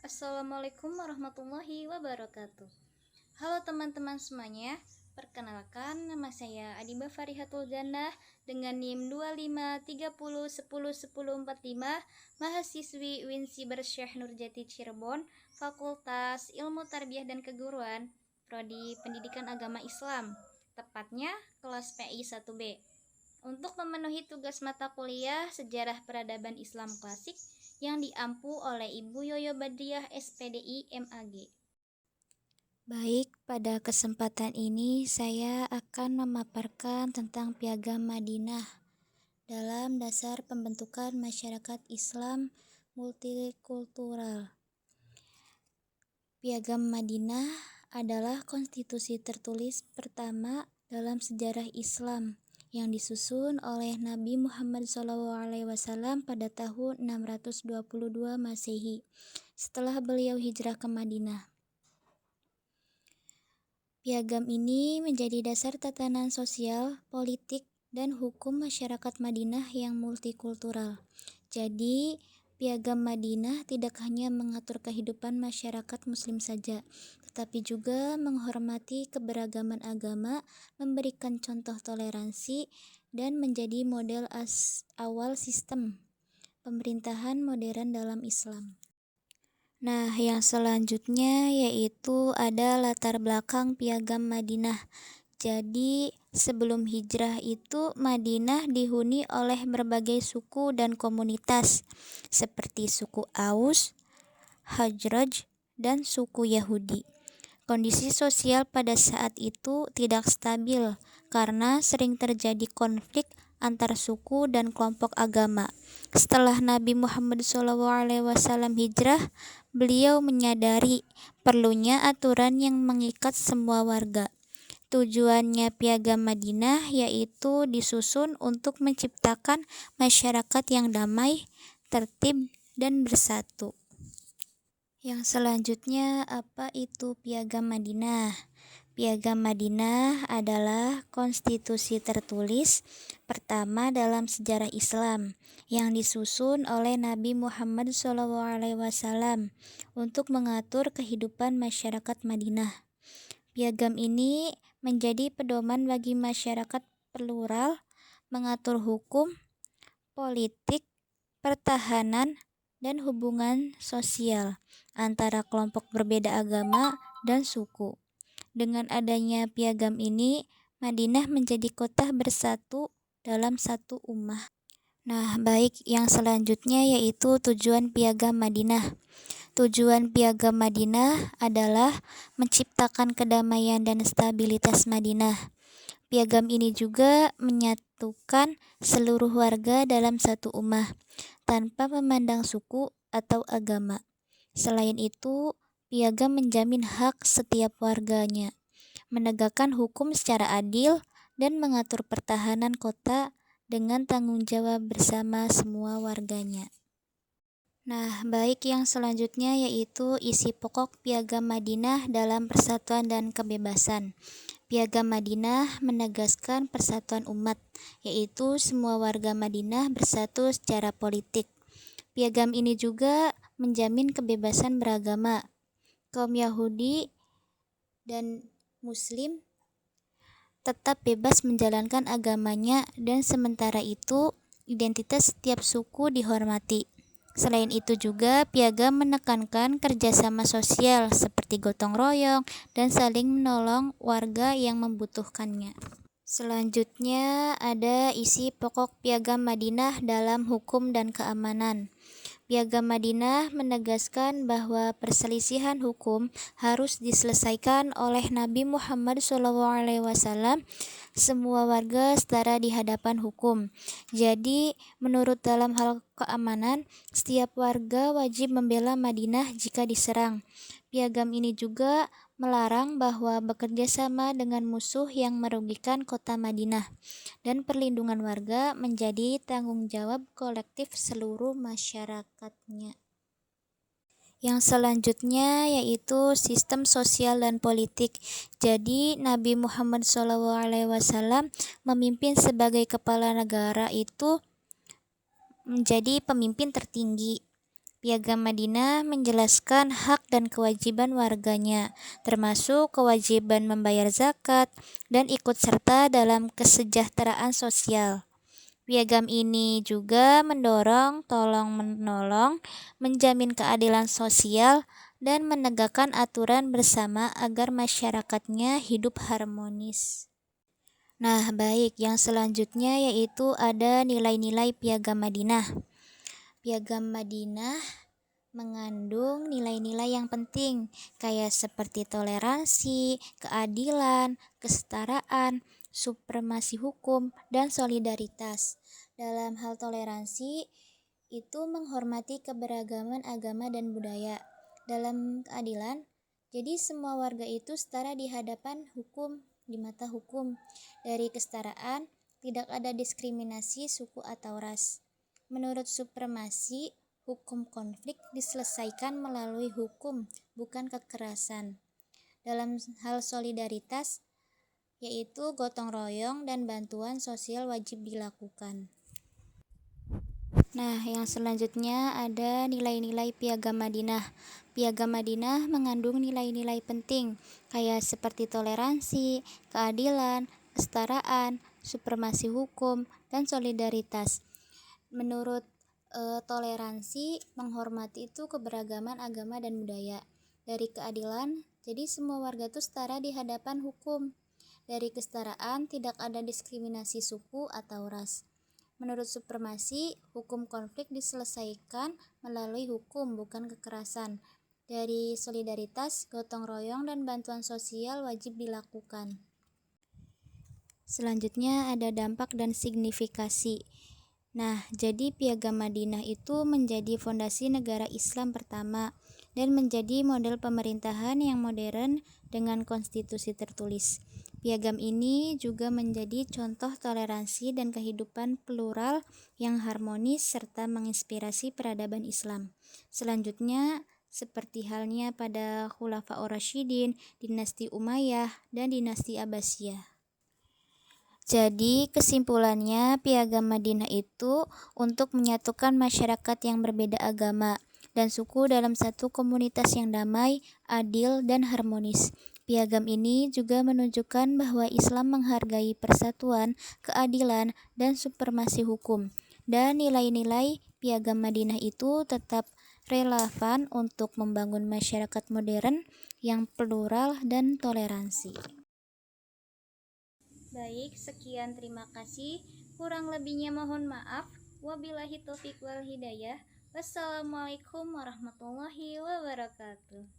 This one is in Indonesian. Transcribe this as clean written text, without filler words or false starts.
Assalamualaikum warahmatullahi wabarakatuh. Halo teman-teman semuanya, perkenalkan nama saya Adiba Farihatul Jannah dengan NIM 2530101045, mahasiswi Winsiber Syekh Nurjati Cirebon, Fakultas Ilmu Tarbiyah dan Keguruan, Prodi Pendidikan Agama Islam, tepatnya kelas PI 1B. Untuk memenuhi tugas mata kuliah Sejarah Peradaban Islam Klasik yang diampu oleh Ibu Yoyo Badriah SPDI MAG. Baik, pada kesempatan ini saya akan memaparkan tentang Piagam Madinah dalam dasar pembentukan masyarakat Islam multikultural. Piagam Madinah adalah konstitusi tertulis pertama dalam sejarah Islam yang disusun oleh Nabi Muhammad SAW pada tahun 622 Masehi setelah beliau hijrah ke Madinah. Piagam ini menjadi dasar tatanan sosial, politik, dan hukum masyarakat Madinah yang multikultural. Jadi, Piagam Madinah tidak hanya mengatur kehidupan masyarakat Muslim saja, tetapi juga menghormati keberagaman agama, memberikan contoh toleransi, dan menjadi model awal sistem pemerintahan modern dalam Islam. Nah, yang selanjutnya yaitu ada latar belakang Piagam Madinah. Jadi, sebelum hijrah itu Madinah dihuni oleh berbagai suku dan komunitas seperti suku Aus, Khazraj, dan suku Yahudi. Kondisi sosial pada saat itu tidak stabil karena sering terjadi konflik antar suku dan kelompok agama. Setelah Nabi Muhammad SAW hijrah, beliau menyadari perlunya aturan yang mengikat semua warga. Tujuannya Piagam Madinah yaitu disusun untuk menciptakan masyarakat yang damai, tertib, dan bersatu. Yang selanjutnya, apa itu Piagam Madinah? Piagam Madinah adalah konstitusi tertulis pertama dalam sejarah Islam yang disusun oleh Nabi Muhammad SAW untuk mengatur kehidupan masyarakat Madinah. Piagam ini menjadi pedoman bagi masyarakat plural, mengatur hukum, politik, pertahanan, dan hubungan sosial antara kelompok berbeda agama dan suku. Dengan adanya piagam ini, Madinah menjadi kota bersatu dalam satu ummah. Nah, baik, yang selanjutnya yaitu tujuan Piagam Madinah. Tujuan Piagam Madinah adalah menciptakan kedamaian dan stabilitas Madinah. Piagam ini juga menyatukan seluruh warga dalam satu ummah, tanpa memandang suku atau agama. Selain itu, Piagam menjamin hak setiap warganya, menegakkan hukum secara adil, dan mengatur pertahanan kota dengan tanggung jawab bersama semua warganya. Nah, baik, yang selanjutnya yaitu isi pokok Piagam Madinah dalam persatuan dan kebebasan. Piagam Madinah menegaskan persatuan umat, yaitu semua warga Madinah bersatu secara politik. Piagam ini juga menjamin kebebasan beragama. Kaum Yahudi dan Muslim tetap bebas menjalankan agamanya, dan sementara itu identitas setiap suku dihormati. Selain itu juga piagam menekankan kerjasama sosial seperti gotong royong dan saling menolong warga yang membutuhkannya. Selanjutnya ada isi pokok Piagam Madinah dalam hukum dan keamanan. Piagam Madinah menegaskan bahwa perselisihan hukum harus diselesaikan oleh Nabi Muhammad SAW. Semua warga setara di hadapan hukum. Jadi, menurut dalam hal keamanan, setiap warga wajib membela Madinah jika diserang. Piagam ini juga melarang bahwa bekerja sama dengan musuh yang merugikan kota Madinah, dan perlindungan warga menjadi tanggung jawab kolektif seluruh masyarakatnya. Yang selanjutnya yaitu sistem sosial dan politik. Jadi Nabi Muhammad SAW memimpin sebagai kepala negara itu menjadi pemimpin tertinggi. Piagam Madinah menjelaskan hak dan kewajiban warganya, termasuk kewajiban membayar zakat dan ikut serta dalam kesejahteraan sosial. Piagam ini juga mendorong tolong-menolong, menjamin keadilan sosial, dan menegakkan aturan bersama agar masyarakatnya hidup harmonis. Nah, baik, yang selanjutnya yaitu ada nilai-nilai Piagam Madinah. Piagam Madinah mengandung nilai-nilai yang penting, kayak seperti toleransi, keadilan, kesetaraan, supremasi hukum, dan solidaritas. Dalam hal toleransi, itu menghormati keberagaman agama dan budaya. Dalam keadilan, jadi semua warga itu setara di hadapan hukum, di mata hukum. Dari kesetaraan, tidak ada diskriminasi suku atau ras. Menurut supremasi, hukum konflik diselesaikan melalui hukum, bukan kekerasan. Dalam hal solidaritas, yaitu gotong royong dan bantuan sosial wajib dilakukan. Nah, yang selanjutnya ada nilai-nilai Piagam Madinah. Piagam Madinah mengandung nilai-nilai penting, kayak seperti toleransi, keadilan, kesetaraan, supremasi hukum, dan solidaritas. Menurut toleransi, menghormati itu keberagaman agama dan budaya. Dari keadilan, jadi semua warga itu setara di hadapan hukum. Dari kesetaraan, tidak ada diskriminasi suku atau ras. Menurut supremasi, hukum konflik diselesaikan melalui hukum, bukan kekerasan. Dari solidaritas, gotong royong dan bantuan sosial wajib dilakukan. Selanjutnya ada dampak dan signifikasi. Nah, jadi Piagam Madinah itu menjadi fondasi negara Islam pertama dan menjadi model pemerintahan yang modern dengan konstitusi tertulis. Piagam ini juga menjadi contoh toleransi dan kehidupan plural yang harmonis serta menginspirasi peradaban Islam. Selanjutnya, seperti halnya pada Khulafaur Rasyidin, dinasti Umayyah, dan dinasti Abbasiyah. Jadi kesimpulannya Piagam Madinah itu untuk menyatukan masyarakat yang berbeda agama dan suku dalam satu komunitas yang damai, adil, dan harmonis. Piagam ini juga menunjukkan bahwa Islam menghargai persatuan, keadilan, dan supremasi hukum. Dan nilai-nilai Piagam Madinah itu tetap relevan untuk membangun masyarakat modern yang plural dan toleransi. Baik, sekian, terima kasih. Kurang lebihnya mohon maaf. Wabillahi taufiq wal hidayah. Wassalamualaikum warahmatullahi wabarakatuh.